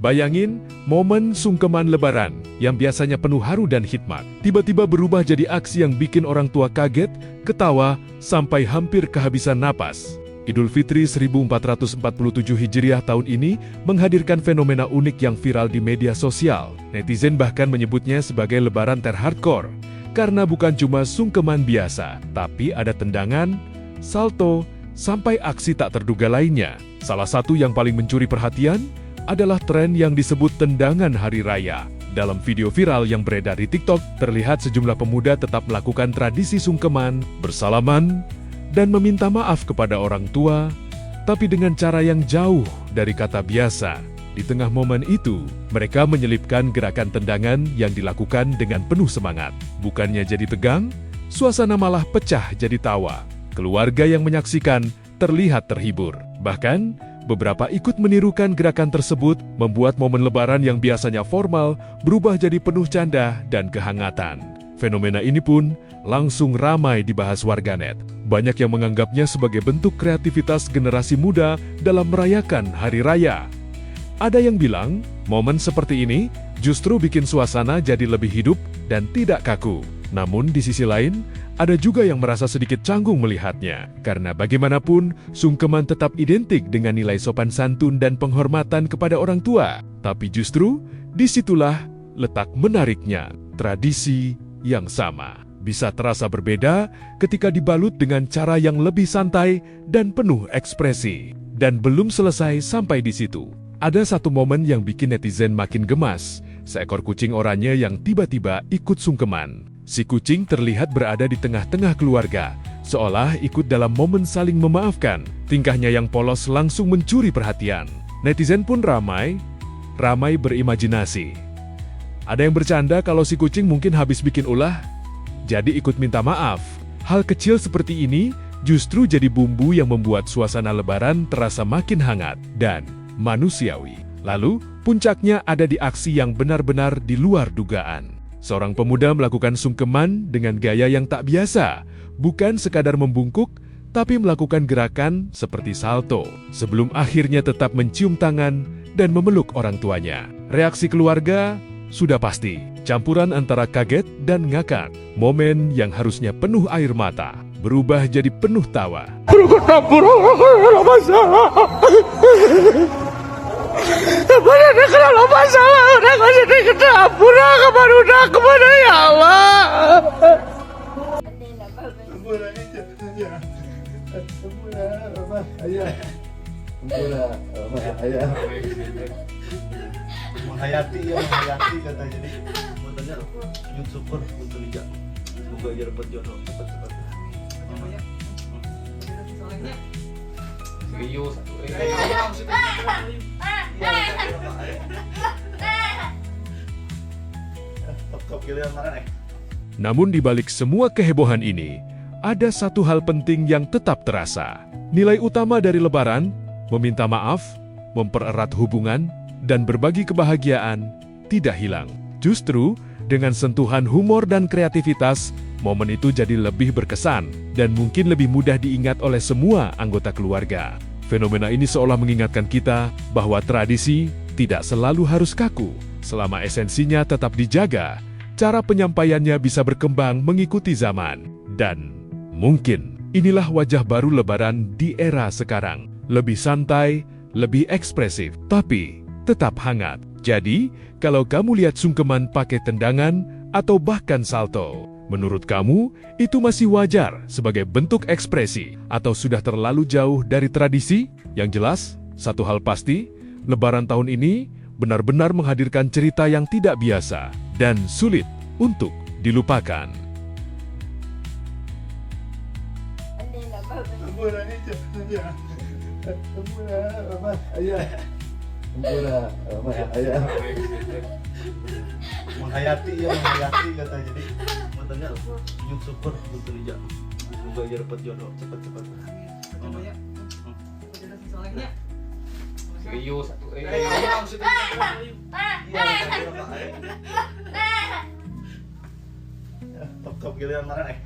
Bayangin, momen sungkeman Lebaran yang biasanya penuh haru dan hikmat, tiba-tiba berubah jadi aksi yang bikin orang tua kaget, ketawa, sampai hampir kehabisan napas. Idul Fitri 1447 Hijriah tahun ini menghadirkan fenomena unik yang viral di media sosial. Netizen bahkan menyebutnya sebagai Lebaran terhardcore, karena bukan cuma sungkeman biasa, tapi ada tendangan, salto, sampai aksi tak terduga lainnya. Salah satu yang paling mencuri perhatian adalah tren yang disebut tendangan hari raya. Dalam video viral yang beredar di TikTok, terlihat sejumlah pemuda tetap melakukan tradisi sungkeman, bersalaman, dan meminta maaf kepada orang tua, tapi dengan cara yang jauh dari kata biasa. Di tengah momen itu, mereka menyelipkan gerakan tendangan yang dilakukan dengan penuh semangat. Bukannya jadi tegang, suasana malah pecah jadi tawa. Keluarga yang menyaksikan terlihat terhibur. Bahkan, beberapa ikut menirukan gerakan tersebut, membuat momen Lebaran yang biasanya formal berubah jadi penuh canda dan kehangatan. Fenomena ini pun langsung ramai dibahas warganet. Banyak yang menganggapnya sebagai bentuk kreativitas generasi muda dalam merayakan hari raya. Ada yang bilang, momen seperti ini justru bikin suasana jadi lebih hidup dan tidak kaku. Namun di sisi lain, ada juga yang merasa sedikit canggung melihatnya. Karena bagaimanapun, sungkeman tetap identik dengan nilai sopan santun dan penghormatan kepada orang tua. Tapi justru, disitulah letak menariknya. Tradisi yang sama bisa terasa berbeda ketika dibalut dengan cara yang lebih santai dan penuh ekspresi. Dan belum selesai sampai di situ. Ada satu momen yang bikin netizen makin gemas. Seekor kucing oranye yang tiba-tiba ikut sungkeman. Si kucing terlihat berada di tengah-tengah keluarga, seolah ikut dalam momen saling memaafkan. Tingkahnya yang polos langsung mencuri perhatian. Netizen pun ramai berimajinasi. Ada yang bercanda kalau si kucing mungkin habis bikin ulah, jadi ikut minta maaf. Hal kecil seperti ini justru jadi bumbu yang membuat suasana Lebaran terasa makin hangat dan manusiawi. Lalu, puncaknya ada di aksi yang benar-benar di luar dugaan. Seorang pemuda melakukan sungkeman dengan gaya yang tak biasa, bukan sekadar membungkuk, tapi melakukan gerakan seperti salto, sebelum akhirnya tetap mencium tangan dan memeluk orang tuanya. Reaksi keluarga sudah pasti, campuran antara kaget dan ngakak. Momen yang harusnya penuh air mata, berubah jadi penuh tawa. Mana kalau masalah udah gak jadi kedapur kemana udah kemana ya Allah. Menghayati ya, menghayati kata jadi katanya sujud syukur untuk Lija. Semoga aja dapat jodoh cepat-cepat. Serius Namun di balik semua kehebohan ini, ada satu hal penting yang tetap terasa. Nilai utama dari Lebaran, meminta maaf, mempererat hubungan, dan berbagi kebahagiaan, tidak hilang. Justru, dengan sentuhan humor dan kreativitas, momen itu jadi lebih berkesan dan mungkin lebih mudah diingat oleh semua anggota keluarga. Fenomena ini seolah mengingatkan kita bahwa tradisi tidak selalu harus kaku. Selama esensinya tetap dijaga, cara penyampaiannya bisa berkembang mengikuti zaman. Dan mungkin inilah wajah baru Lebaran di era sekarang. Lebih santai, lebih ekspresif, tapi tetap hangat. Jadi, kalau kamu lihat sungkeman pakai tendangan atau bahkan salto, menurut kamu itu masih wajar sebagai bentuk ekspresi atau sudah terlalu jauh dari tradisi? Yang jelas, satu hal pasti, Lebaran tahun ini benar-benar menghadirkan cerita yang tidak biasa dan sulit untuk dilupakan. Menghayati ya, menghayati kata jadi katanya sujud syukur untuk Lija. Semoga aja dapat jodoh cepat-cepat. Serius top giliran mana